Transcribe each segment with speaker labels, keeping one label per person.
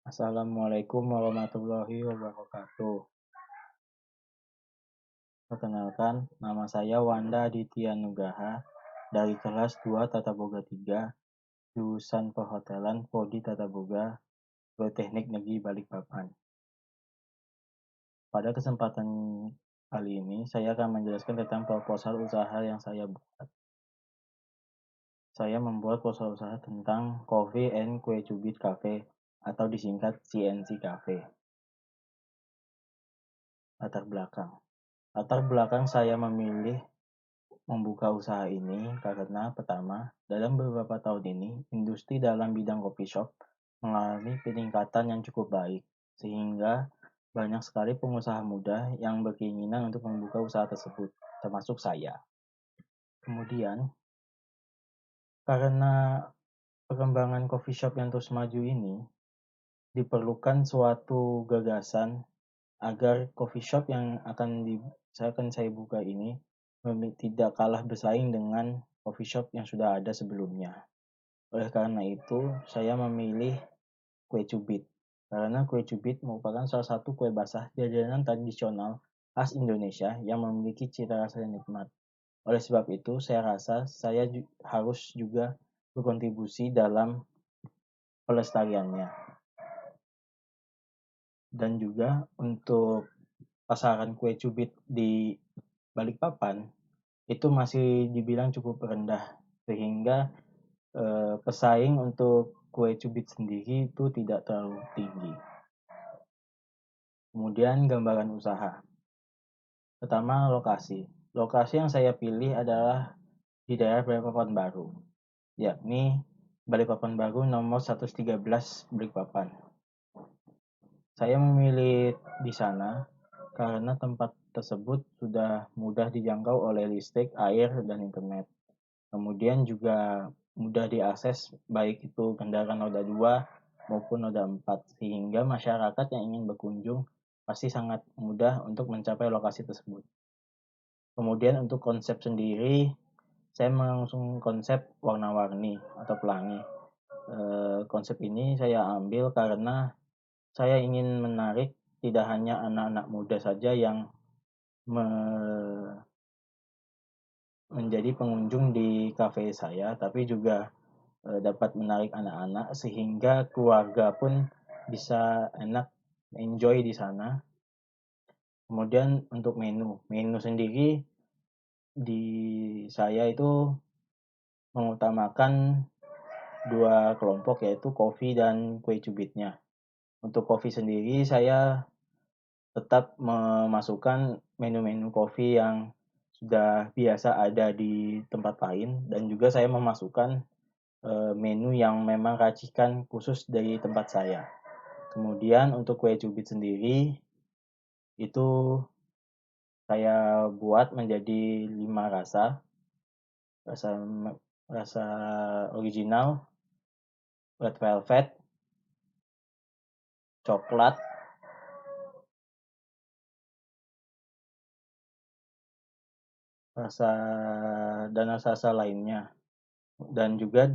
Speaker 1: Assalamualaikum warahmatullahi wabarakatuh. Perkenalkan, nama saya Wanda Aditya Nugraha dari kelas 2 Tata Boga 3, jurusan Perhotelan Prodi Tata Boga, Politeknik Negeri Balikpapan. Pada kesempatan kali ini, saya akan menjelaskan tentang proposal usaha yang saya buat. Saya membuat proposal usaha tentang Coffee and Kue Cubit Cafe atau disingkat CNC Cafe. Latar belakang saya memilih membuka usaha ini karena pertama, dalam beberapa tahun ini, industri dalam bidang coffee shop mengalami peningkatan yang cukup baik, sehingga banyak sekali pengusaha muda yang berkeinginan untuk membuka usaha tersebut, termasuk saya. Kemudian, karena perkembangan coffee shop yang terus maju ini, diperlukan suatu gagasan agar coffee shop yang akan saya buka ini tidak kalah bersaing dengan coffee shop yang sudah ada sebelumnya. Oleh karena itu, saya memilih kue cubit. Karena kue cubit merupakan salah satu kue basah jajanan tradisional khas Indonesia yang memiliki cita rasa yang nikmat. Oleh sebab itu, saya rasa saya harus juga berkontribusi dalam pelestariannya. Dan juga untuk pasaran kue cubit di Balikpapan itu masih dibilang cukup rendah, sehingga pesaing untuk kue cubit sendiri itu tidak terlalu tinggi. Kemudian gambaran usaha. Pertama, lokasi. Lokasi yang saya pilih adalah di daerah Balikpapan Baru, yakni Balikpapan Baru nomor 113 Balikpapan. Saya memilih di sana karena tempat tersebut sudah mudah dijangkau oleh listrik, air, dan internet. Kemudian juga mudah diakses baik itu kendaraan roda 2 maupun roda 4, sehingga masyarakat yang ingin berkunjung pasti sangat mudah untuk mencapai lokasi tersebut. Kemudian untuk konsep sendiri, saya mengusung konsep warna-warni atau pelangi. Konsep ini saya ambil karena saya ingin menarik tidak hanya anak-anak muda saja yang menjadi pengunjung di kafe saya, tapi juga dapat menarik anak-anak sehingga keluarga pun bisa enak enjoy di sana. Kemudian untuk menu sendiri di saya itu mengutamakan dua kelompok, yaitu kopi dan kue cubitnya. Untuk kopi sendiri saya tetap memasukkan menu-menu kopi yang sudah biasa ada di tempat lain, dan juga saya memasukkan menu yang memang racikan khusus dari tempat saya. Kemudian untuk kue cubit sendiri itu saya buat menjadi 5 rasa. Rasa original, red velvet, coklat, dan rasa lainnya. Dan juga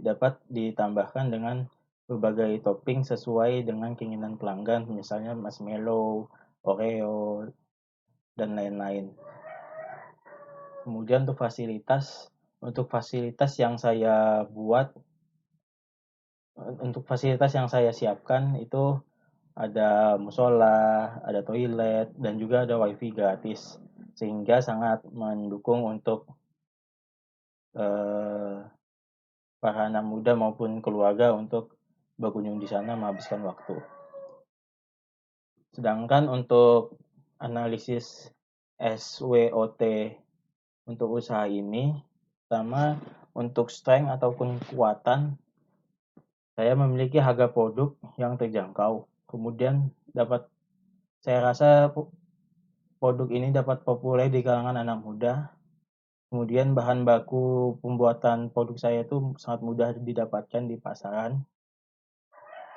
Speaker 1: dapat ditambahkan dengan berbagai topping sesuai dengan keinginan pelanggan, misalnya marshmallow, Oreo, dan lain-lain. Kemudian untuk fasilitas yang saya buat, untuk fasilitas yang saya siapkan itu ada musola, ada toilet, dan juga ada wifi gratis, sehingga sangat mendukung untuk para anak muda maupun keluarga untuk berkunjung di sana menghabiskan waktu. Sedangkan untuk analisis SWOT untuk usaha ini, pertama untuk strength ataupun kekuatan, saya memiliki harga produk yang terjangkau. Kemudian saya rasa produk ini dapat populer di kalangan anak muda. Kemudian bahan baku pembuatan produk saya itu sangat mudah didapatkan di pasaran.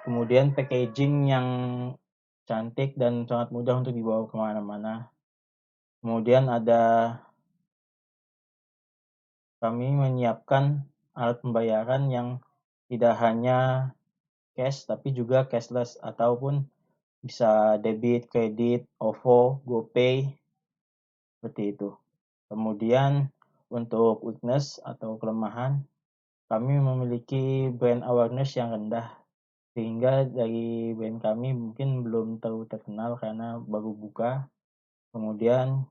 Speaker 1: Kemudian packaging yang cantik dan sangat mudah untuk dibawa kemana-mana. Kemudian kami menyiapkan alat pembayaran yang tidak hanya cash tapi juga cashless ataupun bisa debit, kredit, OVO, GoPay, seperti itu. Kemudian untuk weakness atau kelemahan, kami memiliki brand awareness yang rendah, sehingga dari brand kami mungkin belum terlalu terkenal karena baru buka. Kemudian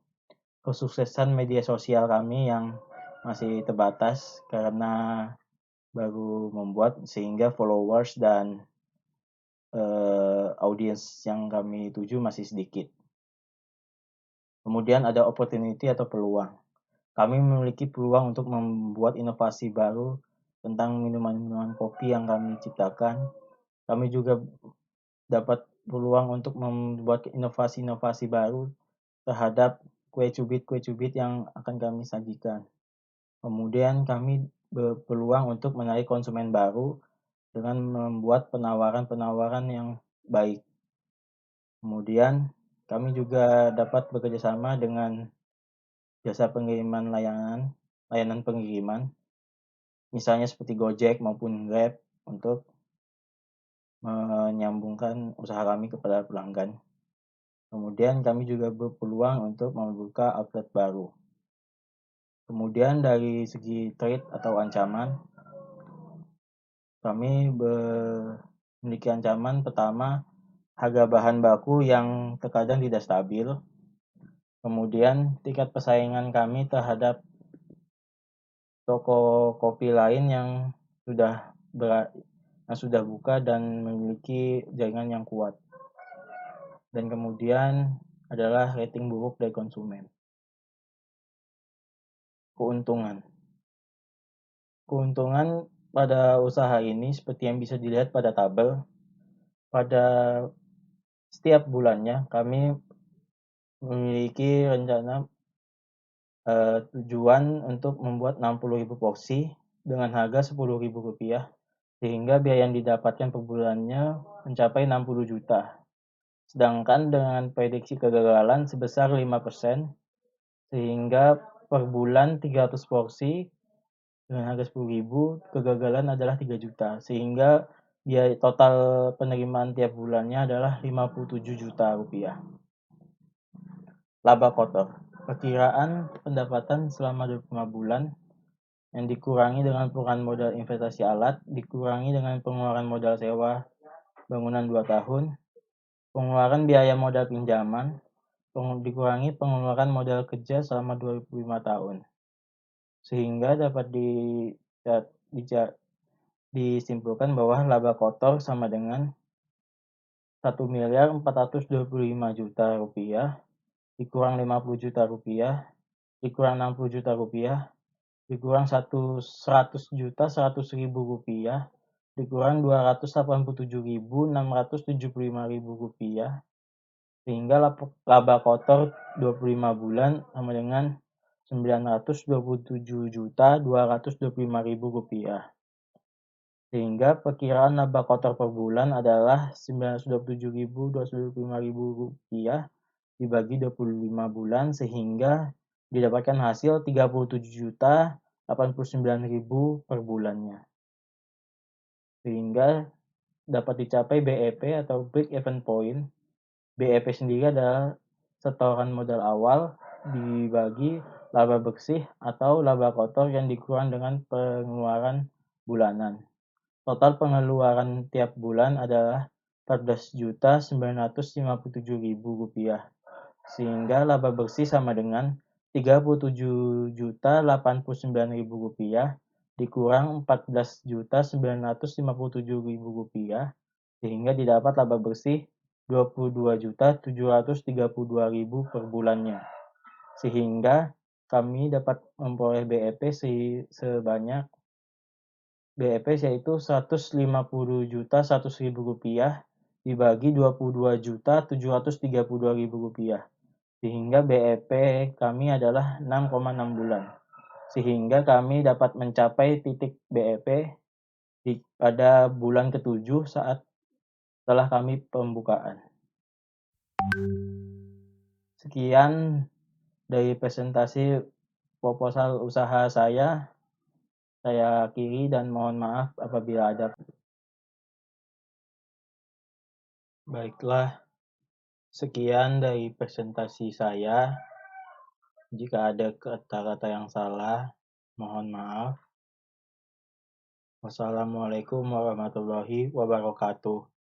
Speaker 1: kesuksesan media sosial kami yang masih terbatas karena baru membuat, sehingga followers dan audiens yang kami tuju masih sedikit. Kemudian ada opportunity atau peluang. Kami memiliki peluang untuk membuat inovasi baru tentang minuman-minuman kopi yang kami ciptakan. Kami juga dapat peluang untuk membuat inovasi-inovasi baru terhadap kue cubit yang akan kami sajikan. Kemudian kami berpeluang untuk menarik konsumen baru dengan membuat penawaran-penawaran yang baik. Kemudian kami juga dapat bekerjasama dengan jasa pengiriman layanan pengiriman, misalnya seperti Gojek maupun Grab, untuk menyambungkan usaha kami kepada pelanggan. Kemudian kami juga berpeluang untuk membuka outlet baru. Kemudian dari segi threat atau ancaman, kami memiliki ancaman pertama, harga bahan baku yang terkadang tidak stabil. Kemudian tingkat persaingan kami terhadap toko kopi lain yang sudah buka dan memiliki jaringan yang kuat. Dan kemudian adalah rating buruk dari konsumen. Keuntungan pada usaha ini seperti yang bisa dilihat pada tabel, pada setiap bulannya kami memiliki rencana tujuan untuk membuat 60.000 porsi dengan harga Rp10.000, sehingga biaya yang didapatkan per bulannya mencapai 60 juta. Sedangkan dengan prediksi kegagalan sebesar 5%, sehingga per bulan 300 porsi dengan harga 10.000, kegagalan adalah 3 juta, sehingga biaya total penerimaan tiap bulannya adalah Rp57 juta. Laba kotor. Perkiraan pendapatan selama 25 bulan yang dikurangi dengan pengeluaran modal investasi alat, dikurangi dengan pengeluaran modal sewa bangunan 2 tahun, pengeluaran biaya modal pinjaman, dikurangi pengeluaran modal kerja selama 25 tahun. Sehingga dapat disimpulkan bahwa laba kotor sama dengan Rp1.425.000.000 dikurang Rp50 juta, dikurang Rp60 juta, dikurang Rp100.100.000, dikurang Rp287.675.000, sehingga laba kotor 25 bulan sama dengan Rp927.225.000. Sehingga perkiraan laba kotor per bulan adalah Rp927.225.000 dibagi 25 bulan, sehingga didapatkan hasil Rp37.089.000 per bulannya. Sehingga dapat dicapai BEP atau break even point. BEP sendiri adalah setoran modal awal dibagi laba bersih atau laba kotor yang dikurang dengan pengeluaran bulanan. Total pengeluaran tiap bulan adalah Rp14.957.000, sehingga laba bersih sama dengan Rp37.089.000 dikurang Rp14.957.000, sehingga didapat laba bersih Rp22.732.000 per bulannya. Sehingga kami dapat memperoleh BEP sebanyak yaitu Rp150.100.000 dibagi Rp22.732.000, sehingga BEP kami adalah 6,6 bulan, sehingga kami dapat mencapai titik BEP pada bulan ke-7 setelah kami pembukaan. Sekian dari presentasi proposal usaha saya akhiri dan mohon maaf apabila ada Baiklah, sekian dari presentasi saya. Jika ada kata-kata yang salah, mohon maaf. Wassalamualaikum warahmatullahi wabarakatuh.